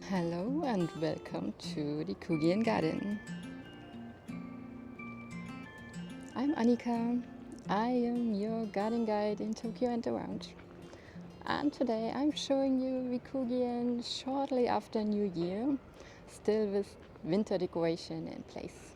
Hello and welcome to Rikugien garden. I'm Annika. I am your garden guide in Tokyo and around. And today I'm showing you Rikugien shortly after New Year, still with winter decoration in place.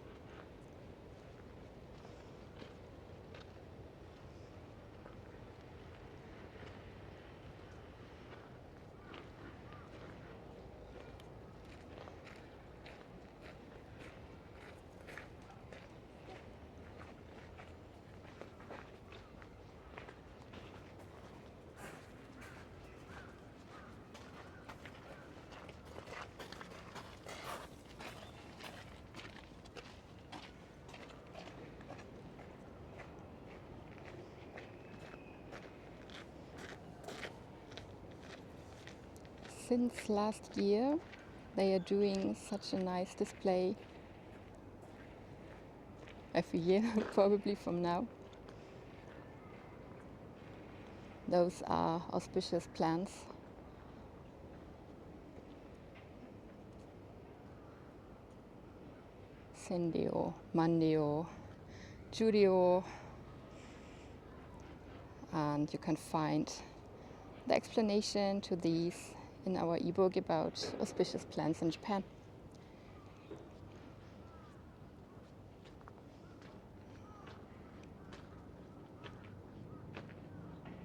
Since last year, they are doing such a nice display every year, probably from now. Those are auspicious plants. Sindio, Mandio, Judio, and you can find the explanation to these in our ebook about auspicious plants in Japan.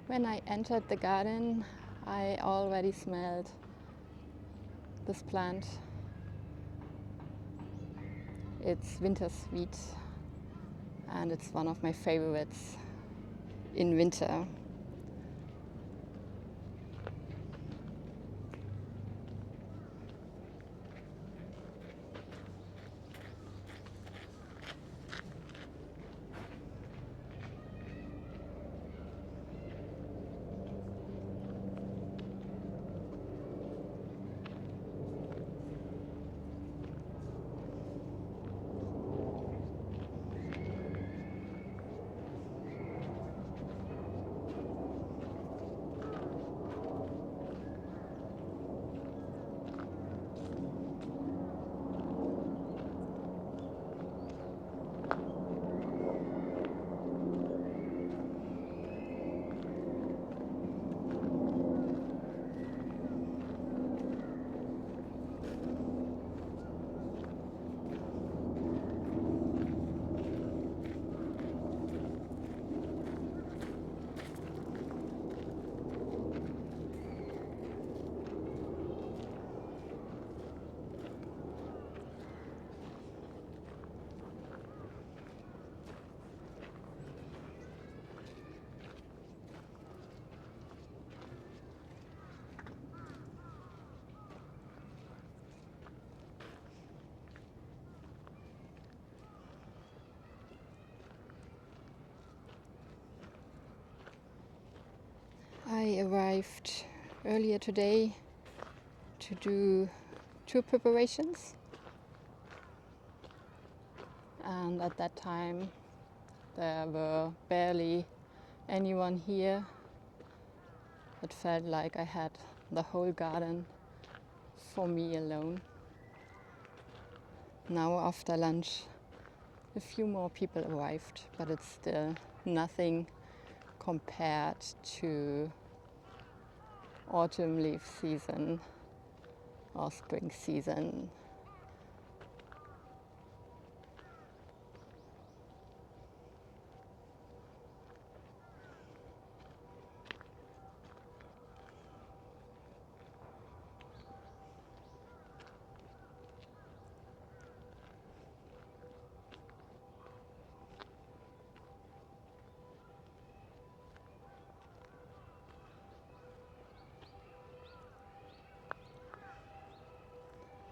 When I entered the garden, I already smelled this plant. It's winter sweet and it's one of my favorites in winter. I arrived earlier today to do tour preparations, and at that time there were barely anyone here. It felt like I had the whole garden for me alone. Now after lunch a few more people arrived, but it's still nothing compared to autumn leaf season or spring season.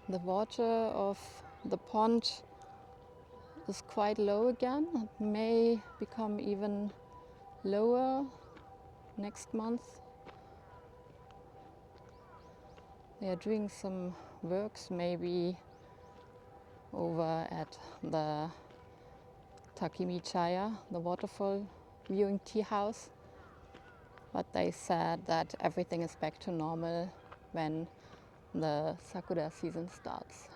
The water of the pond is quite low again. It may become even lower next month. They are doing some works maybe over at the Takimichaya, the waterfall viewing tea house. But they said that everything is back to normal when the sakura season starts.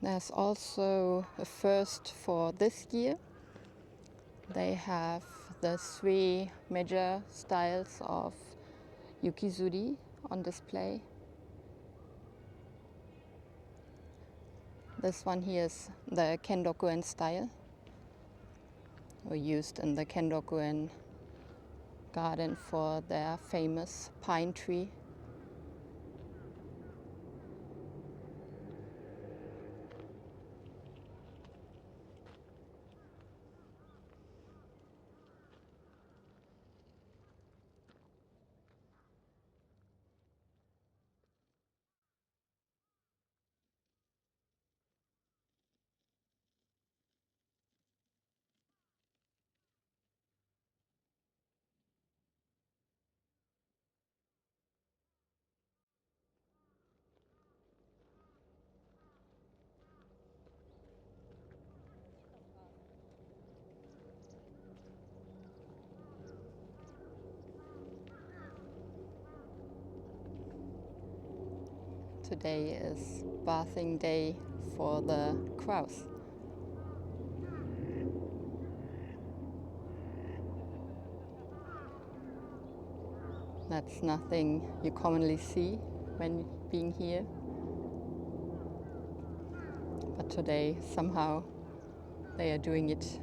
There's also a first for this year. They have the 3 major styles of yukizuri on display. This one here is the Kendokuen style, or used in the Kendokuen garden for their famous pine tree. Today is bathing day for the crows. That's nothing you commonly see when being here. But today, somehow, they are doing it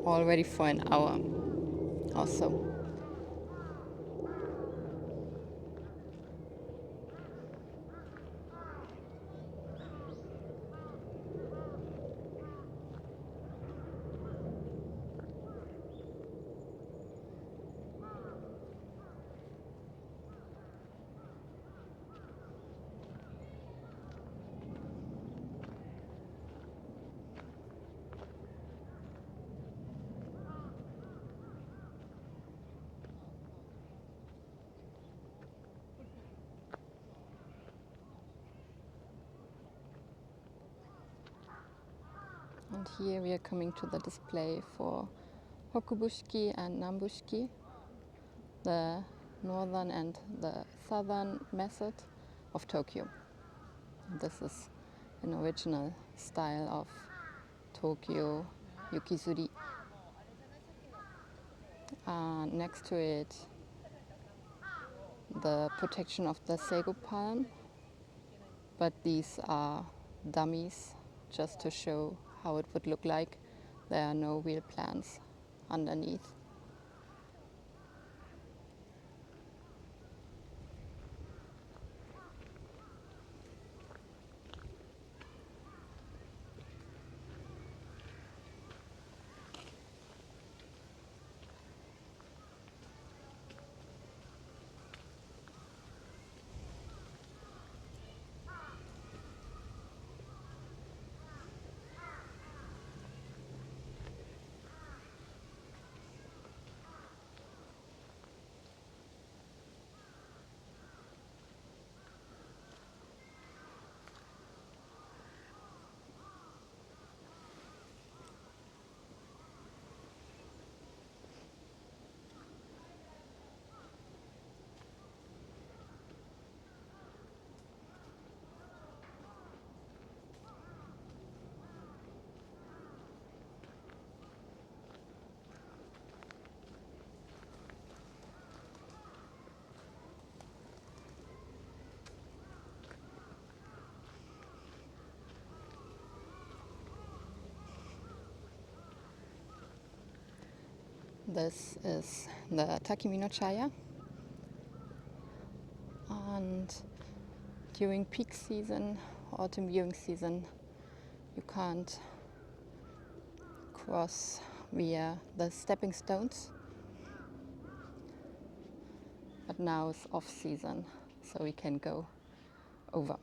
already for an hour or so. And here we are coming to the display for Hokubushiki and Nambushiki, the northern and the southern method of Tokyo. This is an original style of Tokyo yukizuri. Next to it, the protection of the sago palm, but these are dummies just to show how it would look like. There are no real plants underneath. This is the Takimi Chaya, and during peak season, autumn viewing season, you can't cross via the stepping stones, but now it's off season, so we can go over.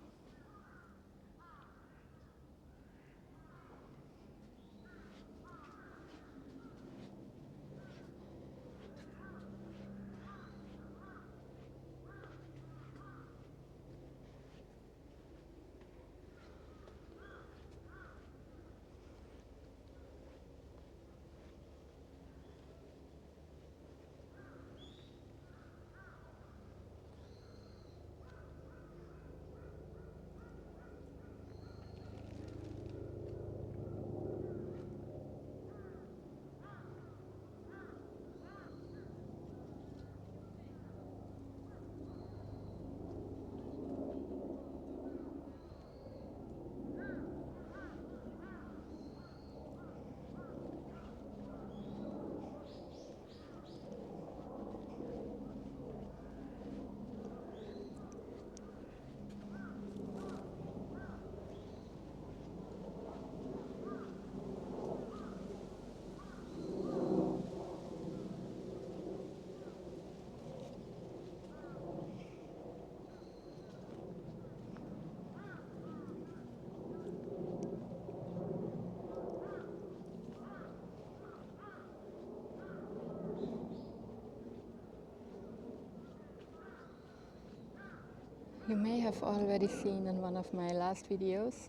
You may have already seen in one of my last videos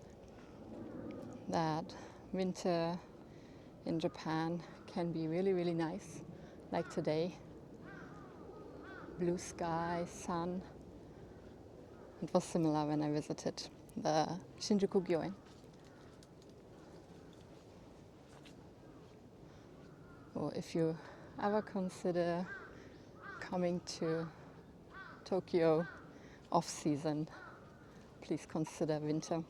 that winter in Japan can be really nice, like today. Blue sky, sun. It was similar when I visited the Rikugien. Or if you ever consider coming to Tokyo off-season, please consider winter.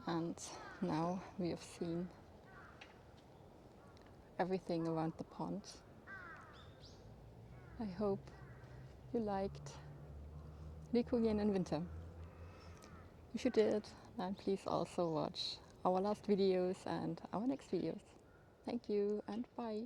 And now we have seen everything around the pond. I hope you liked Rikugien in winter. If you did, then please also watch our last videos and our next videos. Thank you and bye.